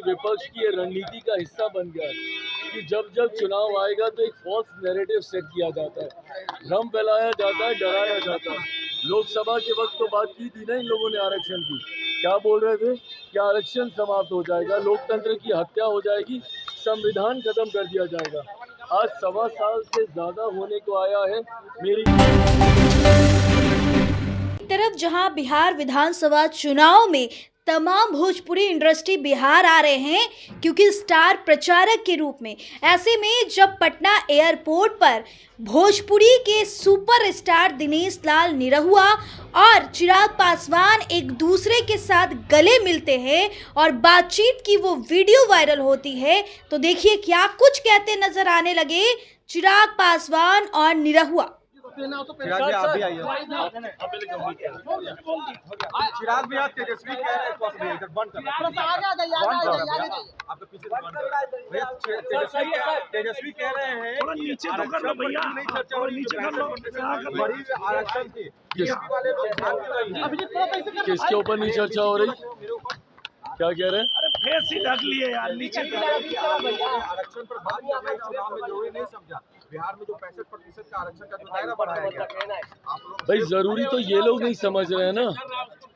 विपक्ष की ये रणनीति का हिस्सा बन गया है कि जब जब चुनाव आएगा तो एक फॉल्स नैरेटिव सेट किया जाता है, भ्रम फैलाया जाता है, डराया जाता है। लोकसभा के वक्त तो बात की थी ना इन लोगों ने आरक्षण की, क्या बोल रहे थे कि आरक्षण समाप्त हो जाएगा, लोकतंत्र की हत्या हो जाएगी, संविधान खत्म कर दिया जाएगा। आज 1.25 साल से ज्यादा होने को आया है। मेरी तरफ जहां बिहार विधानसभा चुनाव में तमाम भोजपुरी इंडस्ट्री बिहार आ रहे हैं क्योंकि स्टार प्रचारक के रूप में, ऐसे में जब पटना एयरपोर्ट पर भोजपुरी के सुपरस्टार दिनेश लाल निरहुआ और चिराग पासवान एक दूसरे के साथ गले मिलते हैं और बातचीत की वो वीडियो वायरल होती है, तो देखिए क्या कुछ कहते नजर आने लगे चिराग पासवान और निरहुआ। चिराग भी आप भी आइए। चिराग भी आप तेजस्वी कह रहे हैं, इधर बंद कर आपके पीछे बंद कर भैया। तेजस्वी कह रहे हैं थोड़ा नीचे तो कर लो भैया, नहीं चर्चा हो नीचे कर लो। बड़ी आरक्षण की किसके ऊपर नहीं चर्चा हो रही, क्या कह रहे हैं? अरे फेस ही ढक लिए यार, नीचे आरक्षण पर बात करना इस चुनाव में जरूरी नहीं समझा। बिहार में जो 65% का आरक्षण का जो दायरा बढ़ाया गया, भाई जरूरी तो ये लोग नहीं समझ रहे हैं ना।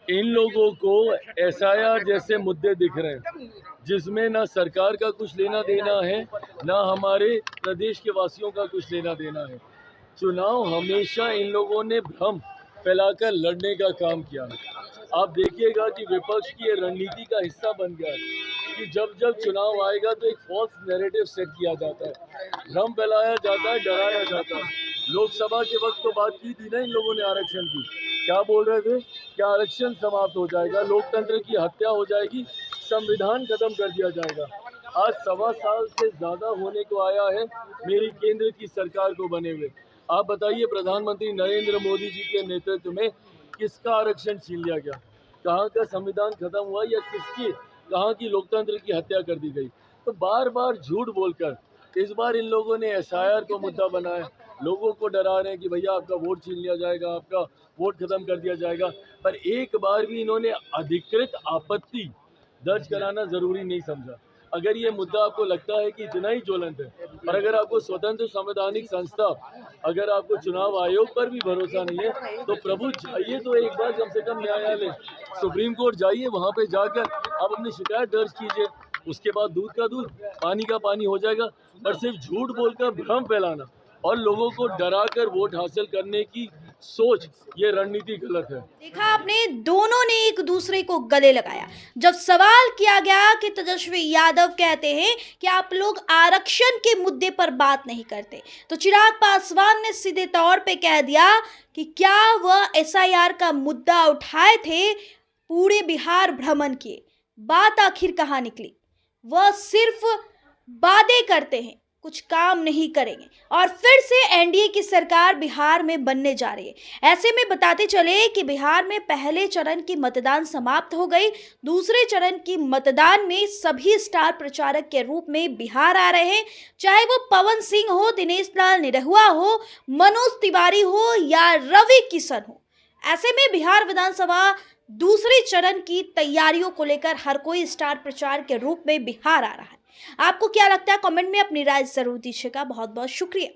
इन लोगों को एसआईआर जैसे मुद्दे दिख रहे हैं जिसमें ना सरकार का कुछ लेना देना है, ना हमारे प्रदेश के वासियों का कुछ लेना देना है। चुनाव हमेशा इन लोगों ने भ्रम फैलाकर लड़ने का काम किया है। आप देखिएगा कि विपक्ष की ये रणनीति का हिस्सा बन गया है कि जब जब चुनाव आएगा तो एक फॉल्स नैरेटिव सेट किया जाता है, भ्रम फैलाया जाता है, डराया जाता है। लोकसभा के वक्त तो बात की थी ना इन लोगों ने आरक्षण की, क्या बोल रहे थे कि आरक्षण समाप्त हो जाएगा, लोकतंत्र की हत्या हो जाएगी, संविधान खत्म कर दिया जाएगा। आज 1.25 साल से ज्यादा होने को आया है मेरी केंद्र की सरकार को बने हुए। आप बताइए प्रधानमंत्री नरेंद्र मोदी जी के नेतृत्व में किसका आरक्षण छीन लिया गया, कहाँ का संविधान खत्म हुआ, या किसकी कहाँ की लोकतंत्र की हत्या कर दी गई। तो बार बार झूठ बोलकर इस बार इन लोगों ने एसआईआर को मुद्दा बनाया, लोगों को डरा रहे हैं कि भैया आपका वोट छीन लिया जाएगा, आपका वोट खत्म कर दिया जाएगा। पर एक बार भी इन्होंने अधिकृत आपत्ति दर्ज कराना जरूरी नहीं समझा। अगर ये मुद्दा आपको लगता है कि इतना ही ज्वलंत है, और अगर आपको स्वतंत्र संवैधानिक संस्था, अगर आपको चुनाव आयोग पर भी भरोसा नहीं है, तो प्रभु जाइए तो एक बार कम से कम न्यायालय सुप्रीम कोर्ट जाइए, वहां पे जाकर आप अपनी शिकायत दर्ज कीजिए। उसके बाद दूध का दूध पानी का पानी हो जाएगा। पर सिर्फ झूठ बोलकर भ्रम फैलाना और लोगों को डराकर वोट हासिल करने की सोच, ये रणनीति गलत है। देखा आपने, दोनों ने एक दूसरे को गले लगाया। जब सवाल किया गया कि तेजस्वी यादव कहते हैं कि आप लोग आरक्षण के मुद्दे पर बात नहीं करते, तो चिराग पासवान ने सीधे तौर पे कह दिया कि क्या वह एसआईआर का मुद्दा उठाए थे, पूरे बिहार भ्रमण किए। बात आखिर कहाँ निकली? वह सिर्फ वादे करते हैं, कुछ काम नहीं करेंगे, और फिर से एनडीए की सरकार बिहार में बनने जा रही है। ऐसे में बताते चले कि बिहार में पहले चरण की मतदान समाप्त हो गई, दूसरे चरण की मतदान में सभी स्टार प्रचारक के रूप में बिहार आ रहे हैं, चाहे वो पवन सिंह हो, दिनेश लाल निरहुआ हो, मनोज तिवारी हो या रवि किशन हो। ऐसे में बिहार विधानसभा दूसरे चरण की तैयारियों को लेकर हर कोई स्टार प्रचार के रूप में बिहार आ रहा है। आपको क्या लगता है? कमेंट में अपनी राय जरूर दीजिएगा। बहुत बहुत शुक्रिया।